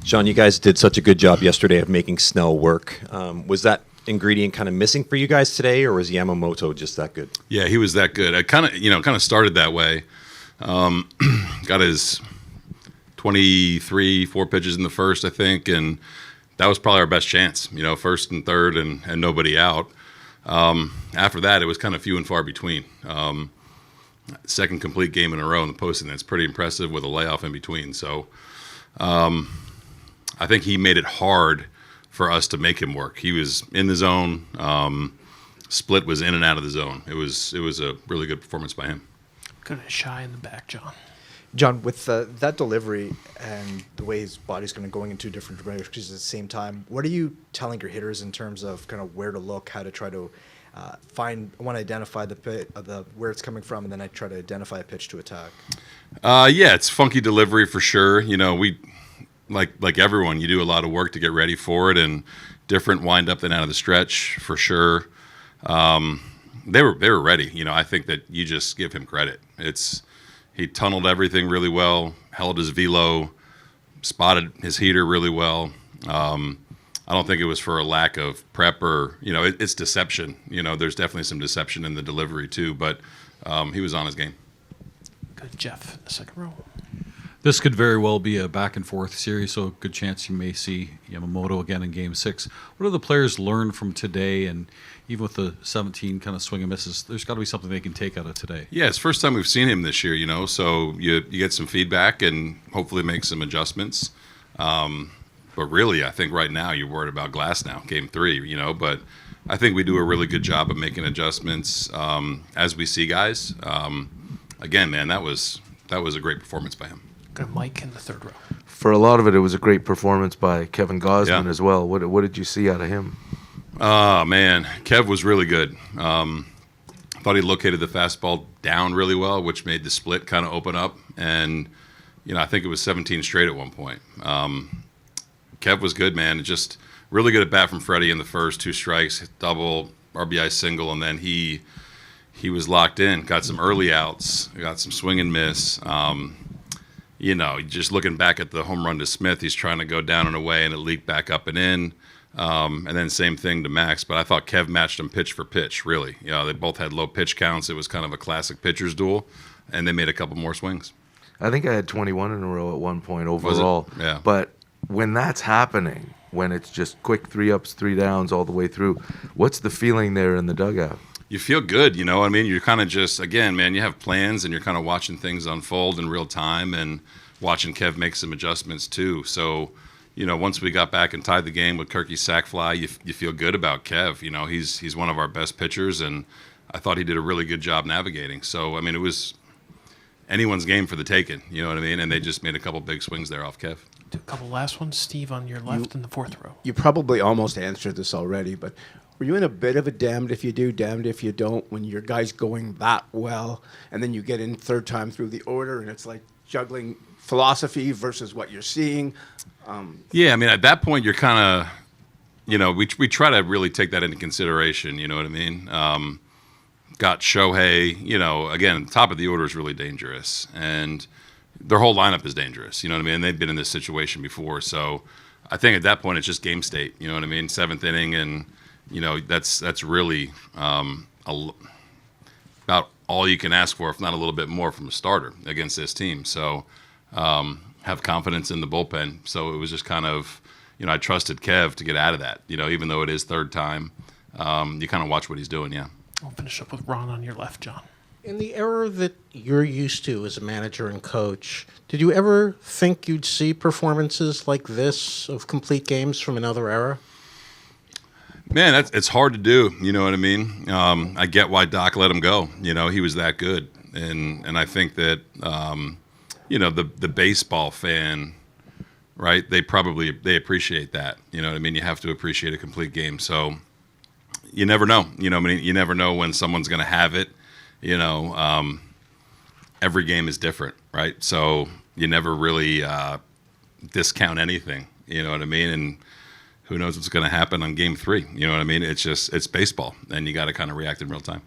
Sean, you guys did such a good job yesterday of making Snell work. Was that ingredient kind of missing for you guys today, or was Yamamoto just that good? Yeah, he was that good. I kind of started that way. Got his 4 pitches in the first, I think, and that was probably our best chance. First and third, and nobody out. After that, it was kind of few and far between. Second complete game in a row in the postseason. That's pretty impressive with a layoff in between. So I think he made it hard for us to make him work. He was in the zone. Split was in and out of the zone. It was a really good performance by him. Kind of shy in the back, John. John, with that delivery and the way his body's going in two different directions at the same time, what are you telling your hitters in terms of kind of where to look, how to try to identify the where it's coming from, and then I try to identify a pitch to attack? Yeah, it's funky delivery for sure. We like everyone, you do a lot of work to get ready for it, and different wind up than out of the stretch for sure. They were ready. I think that you just give him credit. He tunneled everything really well, held his velo, spotted his heater really well. I don't think it was for a lack of prep or, it's deception. There's definitely some deception in the delivery too, but he was on his game. Good, Jeff, in the second row. This could very well be a back-and-forth series, so a good chance you may see Yamamoto again in Game 6. What do the players learn from today? And even with the 17 kind of swing and misses, there's got to be something they can take out of today. Yeah, it's the first time we've seen him this year, so you get some feedback and hopefully make some adjustments. But really, I think right now you're worried about Glass now, Game 3, but I think we do a really good job of making adjustments as we see guys. Again, man, that was a great performance by him. Got Mike in the third row. For a lot of it, it was a great performance by Kevin Gausman Yeah. as well. What did you see out of him? Oh, man. Kev was really good. I thought he located the fastball down really well, which made the split kind of open up. And, I think it was 17 straight at one point. Kev was good, man. Just really good at bat from Freddie in the first, 2 strikes, double, RBI single, and then he was locked in. Got some early outs, got some swing and miss. Just looking back at the home run to Smith, he's trying to go down and away, and it leaked back up and in. And then same thing to Max. But I thought Kev matched him pitch for pitch, really. They both had low pitch counts. It was kind of a classic pitcher's duel, and they made a couple more swings. I think I had 21 in a row at one point overall. Was it? Yeah. But when that's happening, when it's just quick 3 ups, 3 downs all the way through, what's the feeling there in the dugout? You feel good, you know what I mean? You're kind of just, again, man, you have plans, and you're kind of watching things unfold in real time and watching Kev make some adjustments too. So, once we got back and tied the game with Kirky's sac fly, you feel good about Kev. He's one of our best pitchers, and I thought he did a really good job navigating. So, it was anyone's game for the taking, you know what I mean? And they just made a couple big swings there off Kev. Do a couple last ones. Steve on your left in the fourth row. You probably almost answered this already, but were you in a bit of a damned if you do, damned if you don't when your guy's going that well, and then you get in third time through the order, and it's like juggling philosophy versus what you're seeing? Yeah, at that point, you're kind of, we try to really take that into consideration, you know what I mean? Got Shohei, again, top of the order is really dangerous, and their whole lineup is dangerous, you know what I mean? And they've been in this situation before, so I think at that point, it's just game state, you know what I mean? 7th inning, and, that's really about all you can ask for, if not a little bit more from a starter against this team. So have confidence in the bullpen. So it was just kind of, I trusted Kev to get out of that, even though it is third time. You kind of watch what he's doing, yeah. I'll finish up with Ron on your left, John. In the era that you're used to as a manager and coach, did you ever think you'd see performances like this of complete games from another era? Man, it's hard to do. You know what I mean? I get why Doc let him go. He was that good, and I think that the baseball fan, right? They appreciate that. You know what I mean? You have to appreciate a complete game. So you never know. You never know when someone's going to have it. Every game is different, right? So you never really discount anything. You know what I mean? And who knows what's going to happen on Game 3? You know what I mean? It's baseball, and you got to kind of react in real time.